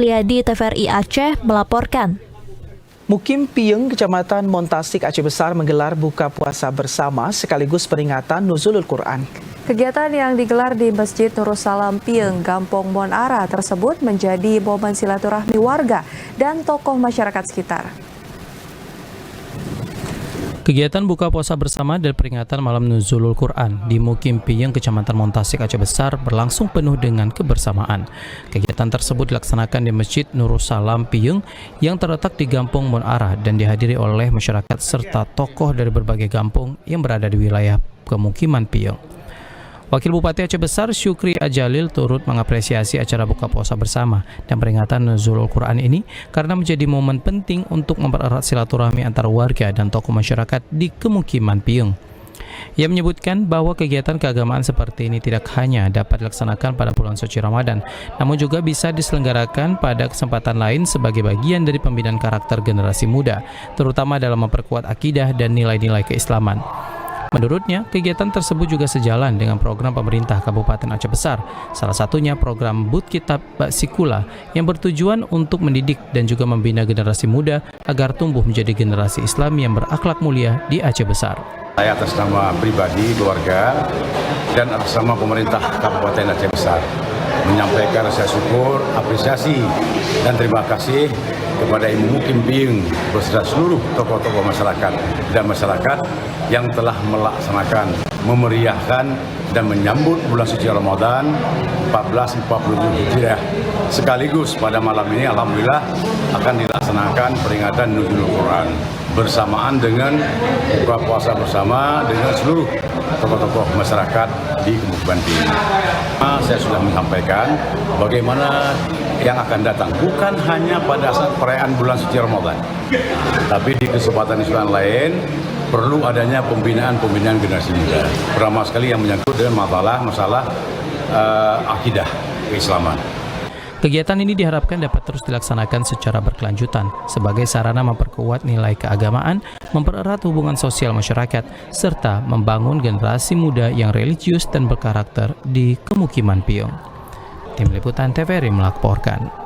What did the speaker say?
Liadi TVRI Aceh melaporkan. Mukim Pieng, Kecamatan Montasik, Aceh Besar menggelar buka puasa bersama sekaligus peringatan Nuzulul Quran. Kegiatan yang digelar di Masjid Nurussalam Pieng, Gampong Mon Ara tersebut menjadi momen silaturahmi warga dan tokoh masyarakat sekitar. Kegiatan buka puasa bersama dan peringatan malam Nuzulul Quran di Mukim Pieng, Kecamatan Montasik, Aceh Besar berlangsung penuh dengan kebersamaan. Kegiatan tersebut dilaksanakan di Masjid Nurussalam Pieng yang terletak di Gampong Mon Ara dan dihadiri oleh masyarakat serta tokoh dari berbagai kampung yang berada di wilayah pemukiman Pieng. Wakil Bupati Aceh Besar Syukri Ajalil turut mengapresiasi acara buka puasa bersama dan peringatan Nuzulul Quran ini karena menjadi momen penting untuk mempererat silaturahmi antar warga dan tokoh masyarakat di kemukiman Pieng. Ia menyebutkan bahwa kegiatan keagamaan seperti ini tidak hanya dapat dilaksanakan pada bulan suci Ramadan, namun juga bisa diselenggarakan pada kesempatan lain sebagai bagian dari pembinaan karakter generasi muda, terutama dalam memperkuat akidah dan nilai-nilai keislaman. Menurutnya, kegiatan tersebut juga sejalan dengan program pemerintah Kabupaten Aceh Besar, salah satunya program But Kitab Baksikula yang bertujuan untuk mendidik dan juga membina generasi muda agar tumbuh menjadi generasi Islam yang berakhlak mulia di Aceh Besar. Saya atas nama pribadi, keluarga, dan atas nama pemerintah Kabupaten Aceh Besar menyampaikan rasa syukur, apresiasi, dan terima kasih kepada Ibu Mukim Pieng beserta seluruh tokoh-tokoh masyarakat dan masyarakat yang telah melaksanakan, memeriahkan, dan menyambut bulan suci Ramadan 1447 Hijriah. Sekaligus pada malam ini Alhamdulillah akan dilaksanakan peringatan Nuzulul Quran bersamaan dengan buka puasa bersama dengan seluruh tokoh-tokoh masyarakat di Kemukiman Pieng. Saya sudah menyampaikan bagaimana yang akan datang bukan hanya pada saat perayaan bulan suci Ramadan, tapi di kesempatan lain perlu adanya pembinaan generasi muda, terutama sekali yang menyangkut dengan masalah akidah keislaman. Kegiatan ini diharapkan dapat terus dilaksanakan secara berkelanjutan sebagai sarana memperkuat nilai keagamaan, mempererat hubungan sosial masyarakat, serta membangun generasi muda yang religius dan berkarakter di Kemukiman Pieng. Tim Liputan TVRI melaporkan.